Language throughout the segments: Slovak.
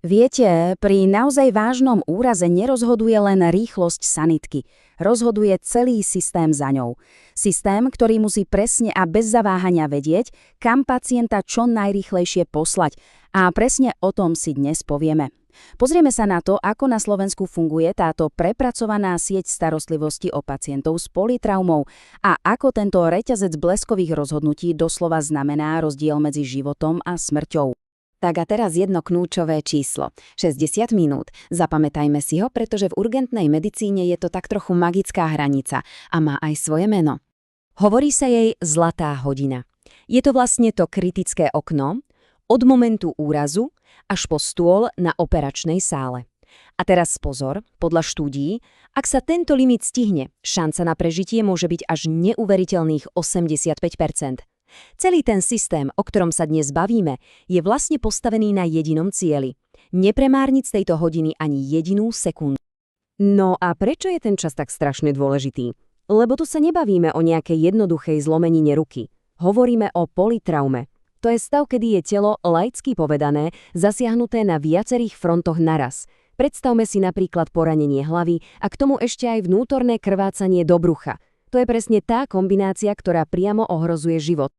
Viete, pri naozaj vážnom úraze nerozhoduje len rýchlosť sanitky. Rozhoduje celý systém za ňou. Systém, ktorý musí presne a bez zaváhania vedieť, kam pacienta čo najrýchlejšie poslať. A presne o tom si dnes povieme. Pozrieme sa na to, ako na Slovensku funguje táto prepracovaná sieť starostlivosti o pacientov s polytraumou a ako tento reťazec bleskových rozhodnutí doslova znamená rozdiel medzi životom a smrťou. Tak a teraz jedno kľúčové číslo. 60 minút. Zapamätajme si ho, pretože v urgentnej medicíne je to tak trochu magická hranica a má aj svoje meno. Hovorí sa jej zlatá hodina. Je to vlastne to kritické okno od momentu úrazu až po stôl na operačnej sále. A teraz pozor, podľa štúdií, ak sa tento limit stihne, šanca na prežitie môže byť až neuveriteľných 85%. Celý ten systém, o ktorom sa dnes bavíme, je vlastne postavený na jedinom cieli. Nepremárniť z tejto hodiny ani jedinú sekundu. No a prečo je ten čas tak strašne dôležitý? Lebo tu sa nebavíme o nejakej jednoduchej zlomenine ruky. Hovoríme o polytraume. To je stav, kedy je telo, laicky povedané, zasiahnuté na viacerých frontoch naraz. Predstavme si napríklad poranenie hlavy a k tomu ešte aj vnútorné krvácanie do brucha. To je presne tá kombinácia, ktorá priamo ohrozuje život.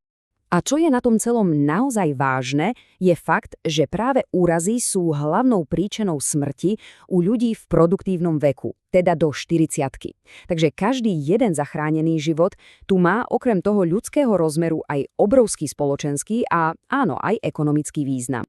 A čo je na tom celom naozaj vážne, je fakt, že práve úrazy sú hlavnou príčinou smrti u ľudí v produktívnom veku, teda do 40-ky. Takže každý jeden zachránený život tu má okrem toho ľudského rozmeru aj obrovský spoločenský a áno, aj ekonomický význam.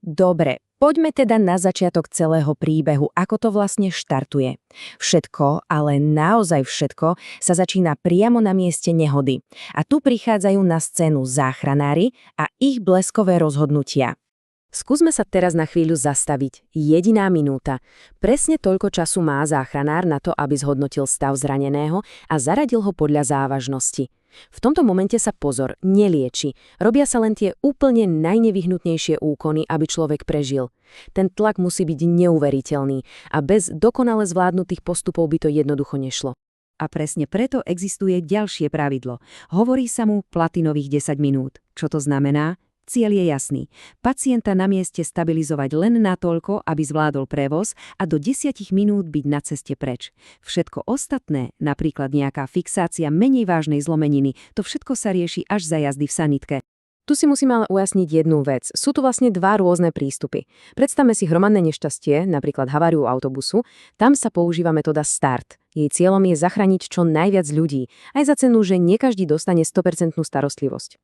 Dobre, poďme teda na začiatok celého príbehu, ako to vlastne štartuje. Všetko, ale naozaj všetko, sa začína priamo na mieste nehody. A tu prichádzajú na scénu záchranári a ich bleskové rozhodnutia. Skúsme sa teraz na chvíľu zastaviť. Jediná minúta. Presne toľko času má záchranár na to, aby zhodnotil stav zraneného a zaradil ho podľa závažnosti. V tomto momente sa pozor, nelieči. Robia sa len tie úplne najnevyhnutnejšie úkony, aby človek prežil. Ten tlak musí byť neuveriteľný a bez dokonale zvládnutých postupov by to jednoducho nešlo. A presne preto existuje ďalšie pravidlo. Hovorí sa mu platinových 10 minút. Čo to znamená? Cieľ je jasný. Pacienta na mieste stabilizovať len natoľko, aby zvládol prevoz a do 10 minút byť na ceste preč. Všetko ostatné, napríklad nejaká fixácia menej vážnej zlomeniny, to všetko sa rieši až za jazdy v sanitke. Tu si musíme ale ujasniť jednu vec. Sú tu vlastne dva rôzne prístupy. Predstavme si hromadné nešťastie, napríklad haváriu autobusu. Tam sa používa metóda START. Jej cieľom je zachrániť čo najviac ľudí, aj za cenu, že nie každý dostane 100% starostlivosť.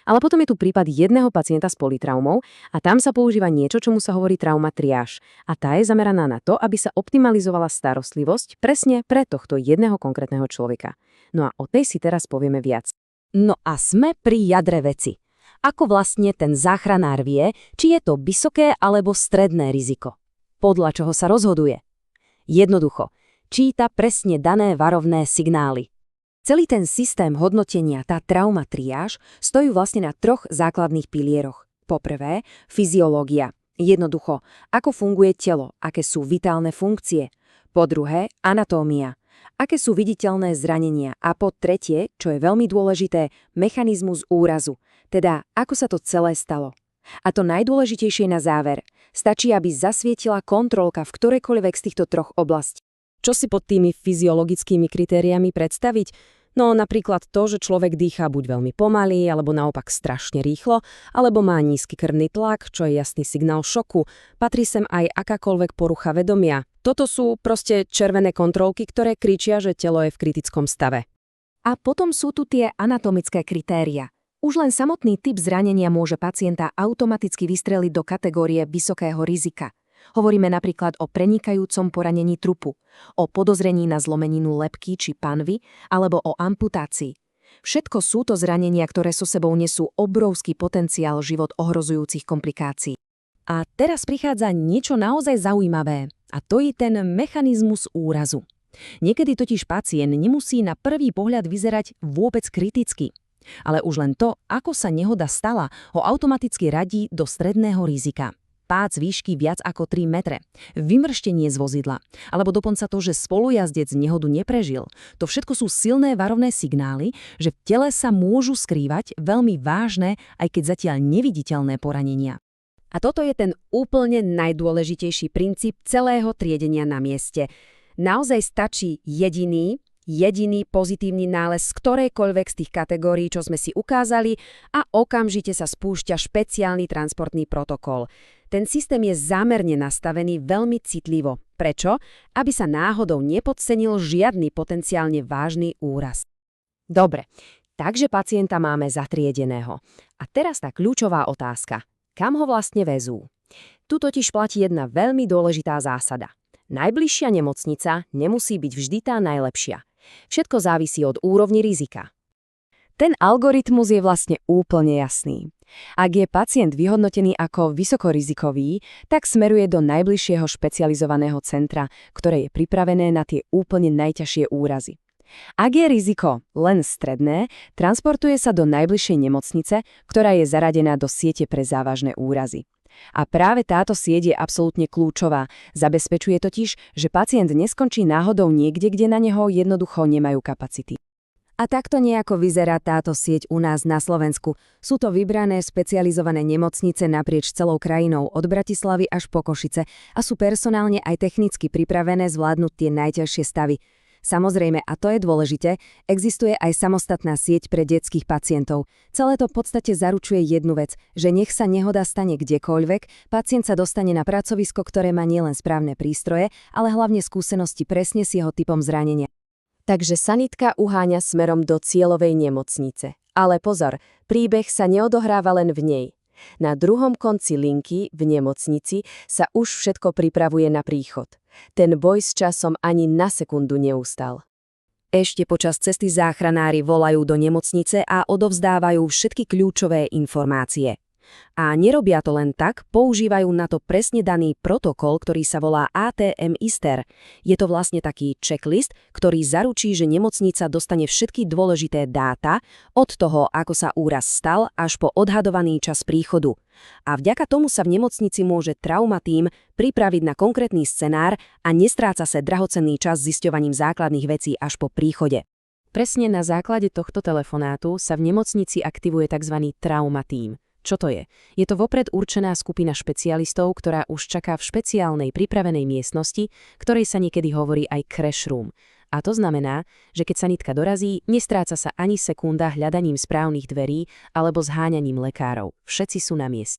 Ale potom je tu prípad jedného pacienta s polytraumou a tam sa používa niečo, čomu sa hovorí trauma triáž. A tá je zameraná na to, aby sa optimalizovala starostlivosť presne pre tohto jedného konkrétneho človeka. No a o tej si teraz povieme viac. No a sme pri jadre veci. Ako vlastne ten záchranár vie, či je to vysoké alebo stredné riziko? Podľa čoho sa rozhoduje? Jednoducho, číta presne dané varovné signály. Celý ten systém hodnotenia, tá trauma triáž, stojí vlastne na troch základných pilieroch. Po prvé, fyziológia. Jednoducho, ako funguje telo, aké sú vitálne funkcie. Po druhé, anatómia. Aké sú viditeľné zranenia. A po tretie, čo je veľmi dôležité, mechanizmus úrazu. Teda, ako sa to celé stalo. A to najdôležitejšie na záver. Stačí, aby zasvietila kontrolka v ktorejkoľvek z týchto troch oblastí. Čo si pod tými fyziologickými kritériami predstaviť? No napríklad to, že človek dýchá buď veľmi pomaly, alebo naopak strašne rýchlo, alebo má nízky krvný tlak, čo je jasný signál šoku. Patrí sem aj akákoľvek porucha vedomia. Toto sú proste červené kontrolky, ktoré kričia, že telo je v kritickom stave. A potom sú tu tie anatomické kritéria. Už len samotný typ zranenia môže pacienta automaticky vystreliť do kategórie vysokého rizika. Hovoríme napríklad o prenikajúcom poranení trupu, o podozrení na zlomeninu lebky či panvy, alebo o amputácii. Všetko sú to zranenia, ktoré so sebou nesú obrovský potenciál život ohrozujúcich komplikácií. A teraz prichádza niečo naozaj zaujímavé, a to je ten mechanizmus úrazu. Niekedy totiž pacient nemusí na prvý pohľad vyzerať vôbec kriticky. Ale už len to, ako sa nehoda stala, ho automaticky radí do stredného rizika. Pád z výšky viac ako 3 metre, vymrštenie z vozidla, alebo dokonca to, že spolujazdec nehodu neprežil. To všetko sú silné varovné signály, že v tele sa môžu skrývať veľmi vážne, aj keď zatiaľ neviditeľné poranenia. A toto je ten úplne najdôležitejší princíp celého triedenia na mieste. Naozaj stačí jediný pozitívny nález z ktorejkoľvek z tých kategórií, čo sme si ukázali a okamžite sa spúšťa špeciálny transportný protokol. Ten systém je zámerne nastavený veľmi citlivo. Prečo? Aby sa náhodou nepodcenil žiadny potenciálne vážny úraz. Dobre, takže pacienta máme zatriedeného. A teraz tá kľúčová otázka. Kam ho vlastne vezú? Tu totiž platí jedna veľmi dôležitá zásada. Najbližšia nemocnica nemusí byť vždy tá najlepšia. Všetko závisí od úrovni rizika. Ten algoritmus je vlastne úplne jasný. Ak je pacient vyhodnotený ako vysokorizikový, tak smeruje do najbližšieho špecializovaného centra, ktoré je pripravené na tie úplne najťažšie úrazy. Ak je riziko len stredné, transportuje sa do najbližšej nemocnice, ktorá je zaradená do siete pre závažné úrazy. A práve táto sieť je absolútne kľúčová. Zabezpečuje totiž, že pacient neskončí náhodou niekde, kde na neho jednoducho nemajú kapacity. A takto nejako vyzerá táto sieť u nás na Slovensku. Sú to vybrané špecializované nemocnice naprieč celou krajinou od Bratislavy až po Košice a sú personálne aj technicky pripravené zvládnuť tie najťažšie stavy. Samozrejme, a to je dôležité, existuje aj samostatná sieť pre detských pacientov. Celé to v podstate zaručuje jednu vec, že nech sa nehoda stane kdekoľvek, pacient sa dostane na pracovisko, ktoré má nielen správne prístroje, ale hlavne skúsenosti presne s jeho typom zranenia. Takže sanitka uháňa smerom do cieľovej nemocnice. Ale pozor, príbeh sa neodohráva len v nej. Na druhom konci linky, v nemocnici, sa už všetko pripravuje na príchod. Ten boj s časom ani na sekundu neustal. Ešte počas cesty záchranári volajú do nemocnice a odovzdávajú všetky kľúčové informácie. A nerobia to len tak, používajú na to presne daný protokol, ktorý sa volá ATM-ISTER. Je to vlastne taký checklist, ktorý zaručí, že nemocnica dostane všetky dôležité dáta od toho, ako sa úraz stal, až po odhadovaný čas príchodu. A vďaka tomu sa v nemocnici môže traumatím pripraviť na konkrétny scenár a nestráca sa drahocenný čas zisťovaním základných vecí až po príchode. Presne na základe tohto telefonátu sa v nemocnici aktivuje tzv. Traumatím. Čo to je? Je to vopred určená skupina špecialistov, ktorá už čaká v špeciálnej pripravenej miestnosti, ktorej sa niekedy hovorí aj crash room. A to znamená, že keď sanitka dorazí, nestráca sa ani sekunda hľadaním správnych dverí alebo zháňaním lekárov. Všetci sú na mieste.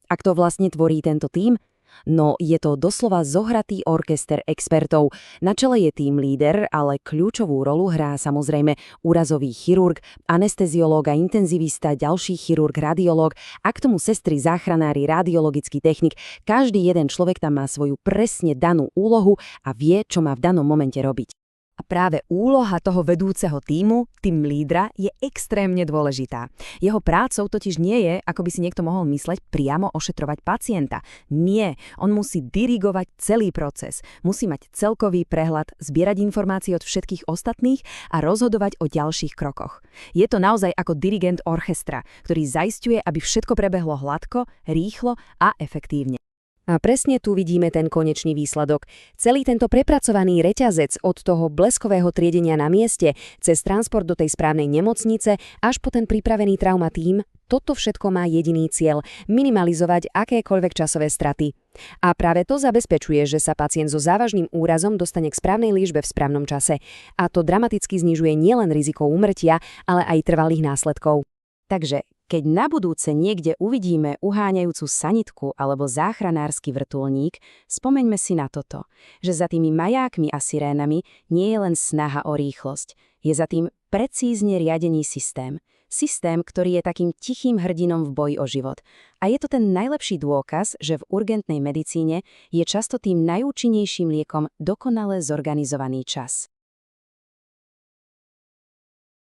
A kto vlastne tvorí tento tím? No, je to doslova zohratý orkester expertov. Na čele je tím líder, ale kľúčovú rolu hrá samozrejme úrazový chirurg, anesteziológ a intenzivista, ďalší chirurg, radiológ a k tomu sestry, záchranári, radiologický technik. Každý jeden človek tam má svoju presne danú úlohu a vie, čo má v danom momente robiť. A práve úloha toho vedúceho tímu, tím lídra, je extrémne dôležitá. Jeho prácou totiž nie je, ako by si niekto mohol mysleť, priamo ošetrovať pacienta. Nie, on musí dirigovať celý proces. Musí mať celkový prehľad, zbierať informácie od všetkých ostatných a rozhodovať o ďalších krokoch. Je to naozaj ako dirigent orchestra, ktorý zaisťuje, aby všetko prebehlo hladko, rýchlo a efektívne. A presne tu vidíme ten konečný výsledok. Celý tento prepracovaný reťazec od toho bleskového triedenia na mieste, cez transport do tej správnej nemocnice, až po ten pripravený traumatím, toto všetko má jediný cieľ – minimalizovať akékoľvek časové straty. A práve to zabezpečuje, že sa pacient so závažným úrazom dostane k správnej liečbe v správnom čase. A to dramaticky znižuje nielen riziko úmrtia, ale aj trvalých následkov. Takže keď na budúce niekde uvidíme uháňajúcu sanitku alebo záchranársky vrtuľník, spomeňme si na toto, že za tými majákmi a sirénami nie je len snaha o rýchlosť, je za tým precízne riadený systém. Systém, ktorý je takým tichým hrdinom v boji o život. A je to ten najlepší dôkaz, že v urgentnej medicíne je často tým najúčinnejším liekom dokonale zorganizovaný čas.